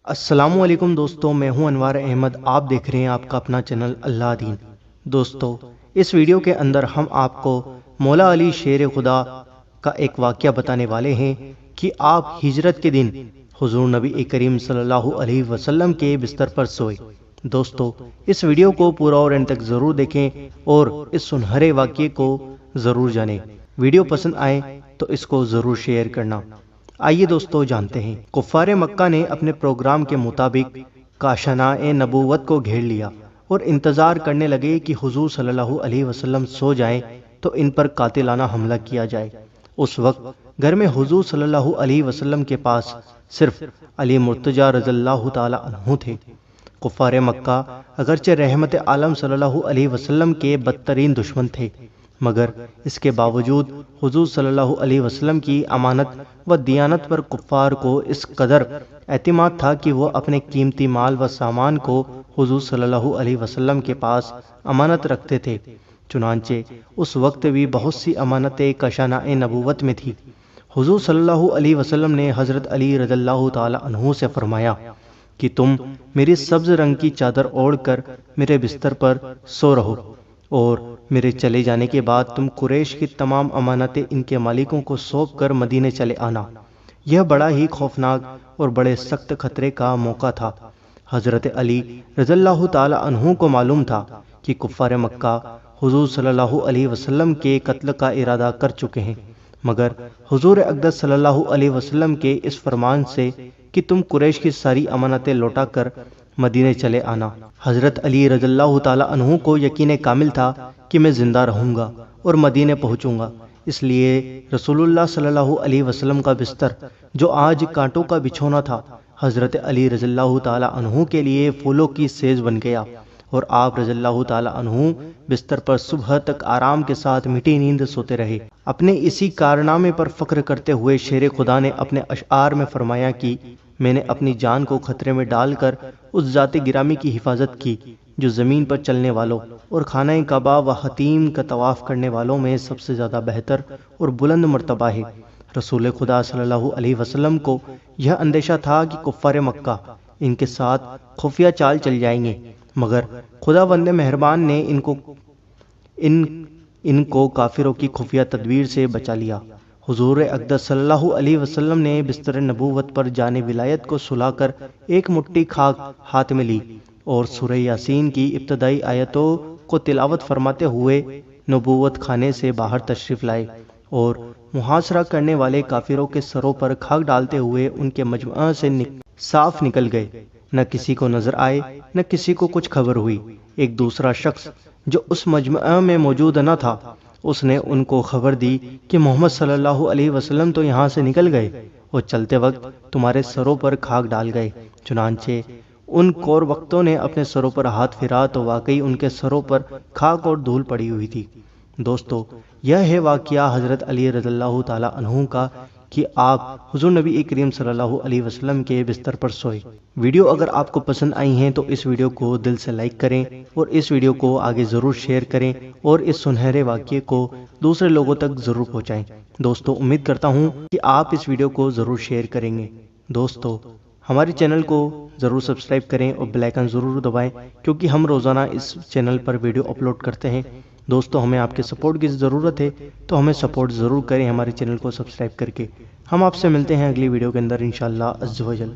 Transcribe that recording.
السلام علیکم دوستو، میں ہوں انوار احمد۔ آپ دیکھ رہے ہیں آپ کا اپنا چینل اللہ دین۔ دوستو، اس ویڈیو کے اندر ہم آپ کو مولا علی شیر خدا کا ایک واقعہ بتانے والے ہیں کہ آپ ہجرت کے دن حضور نبی کریم صلی اللہ علیہ وسلم کے بستر پر سوئے۔ دوستو، اس ویڈیو کو پورا اور اینڈ تک ضرور دیکھیں اور اس سنہرے واقعے کو ضرور جانیں۔ ویڈیو پسند آئے تو اس کو ضرور شیئر کرنا۔ آئیے دوستو جانتے ہیں۔ کفار مکہ نے اپنے پروگرام کے مطابق کاشانۂ نبوت کو گھیر لیا اور انتظار کرنے لگے کہ حضور صلی اللہ علیہ وسلم سو جائیں تو ان پر قاتلانہ حملہ کیا جائے۔ اس وقت گھر میں حضور صلی اللہ علیہ وسلم کے پاس صرف علی مرتضیٰ رضی اللہ تعالی عنہ تھے۔ کفار مکہ اگرچہ رحمت عالم صلی اللہ علیہ وسلم کے بدترین دشمن تھے، مگر اس کے باوجود حضور صلی اللہ علیہ وسلم کی امانت و دیانت پر کفار کو اس قدر اعتماد تھا کہ وہ اپنے قیمتی مال و سامان کو حضور صلی اللہ علیہ وسلم کے پاس امانت رکھتے تھے۔ چنانچہ اس وقت بھی بہت سی امانتیں کاشانۂ نبوت میں تھی۔ حضور صلی اللہ علیہ وسلم نے حضرت علی رضی اللہ تعالی عنہ سے فرمایا کہ تم میری سبز رنگ کی چادر اوڑھ کر میرے بستر پر سو رہو اور میرے چلے جانے کے بعد تم قریش کی تمام امانتیں ان کے مالکوں کو سونپ کر مدینے چلے آنا۔ یہ بڑا ہی خوفناک اور بڑے سخت خطرے کا موقع تھا۔ حضرت علی رضی اللہ تعالی عنہ کو معلوم تھا کہ کفار مکہ حضور صلی اللہ علیہ وسلم کے قتل کا ارادہ کر چکے ہیں، مگر حضور اقدس صلی اللہ علیہ وسلم کے اس فرمان سے کہ تم قریش کی ساری امانتیں لوٹا کر مدینے چلے آنا، حضرت علی رضی اللہ تعالی عنہ کو یقین کامل تھا کہ میں زندہ رہوں گا اور مدینے پہنچوں گا۔ اس لیے رسول اللہ صلی اللہ علیہ وسلم کا بستر جو آج کانٹوں کا بچھونا تھا، حضرت علی رضی اللہ تعالی عنہ کے لیے پھولوں کی سیج بن گیا اور آپ رضی اللہ تعالی عنہ بستر پر صبح تک آرام کے ساتھ میٹھی نیند سوتے رہے۔ اپنے اسی کارنامے پر فخر کرتے ہوئے شیر خدا نے اپنے اشعار میں فرمایا کہ میں نے اپنی جان کو خطرے میں ڈال کر اس ذات گرامی کی حفاظت کی جو زمین پر چلنے والوں اور خانہ کعبہ و حتیم کا طواف کرنے والوں میں سب سے زیادہ بہتر اور بلند مرتبہ ہے۔ رسول خدا صلی اللہ علیہ وسلم کو یہ اندیشہ تھا کہ کفار مکہ ان کے ساتھ خفیہ چال چل جائیں گے، مگر خدا بند مہربان نے ان کو کافروں کی خفیہ تدبیر سے بچا لیا۔ حضور اقدس صلی اللہ علیہ وسلم نے بستر نبوت پر جان ولایت کو سلا کر ایک مٹھی خاک ہاتھ میں لی اور سورہ یاسین کی ابتدائی آیتوں کو تلاوت فرماتے ہوئے نبوت خانے سے باہر تشریف لائے اور محاصرہ کرنے والے کافروں کے سروں پر خاک ڈالتے ہوئے ان کے مجمع سے صاف نکل گئے۔ نہ کسی کو نظر آئے، نہ کسی کو کچھ خبر ہوئی۔ ایک دوسرا شخص جو اس مجمع میں موجود نہ تھا، اس نے ان کو خبر دی کہ محمد صلی اللہ علیہ وسلم تو یہاں سے نکل گئے اور چلتے وقت تمہارے سروں پر خاک ڈال گئے۔ چنانچہ ان کور وقتوں نے اپنے سروں پر ہاتھ پھیرا تو واقعی ان کے سروں پر خاک اور دھول پڑی ہوئی تھی۔ دوستو، یہ ہے واقعہ حضرت علی رضی اللہ تعالی عنہ کا کہ آپ حضور نبی کریم صلی اللہ علیہ وسلم کے بستر پر سوئے۔ ویڈیو اگر آپ کو پسند آئی ہیں تو اس ویڈیو کو دل سے لائک کریں اور اس ویڈیو کو آگے ضرور شیئر کریں اور اس سنہرے واقعے کو دوسرے لوگوں تک ضرور پہنچائیں۔ دوستو، امید کرتا ہوں کہ آپ اس ویڈیو کو ضرور شیئر کریں گے۔ دوستو، ہمارے چینل کو ضرور سبسکرائب کریں اور بیل آئیکن ضرور دبائیں کیونکہ ہم روزانہ اس چینل پر ویڈیو اپلوڈ کرتے ہیں۔ دوستو، ہمیں آپ کے سپورٹ کی ضرورت ہے تو ہمیں سپورٹ ضرور کریں ہمارے چینل کو سبسکرائب کر کے۔ ہم آپ سے ملتے ہیں اگلی ویڈیو کے اندر انشاءاللہ عز و جل۔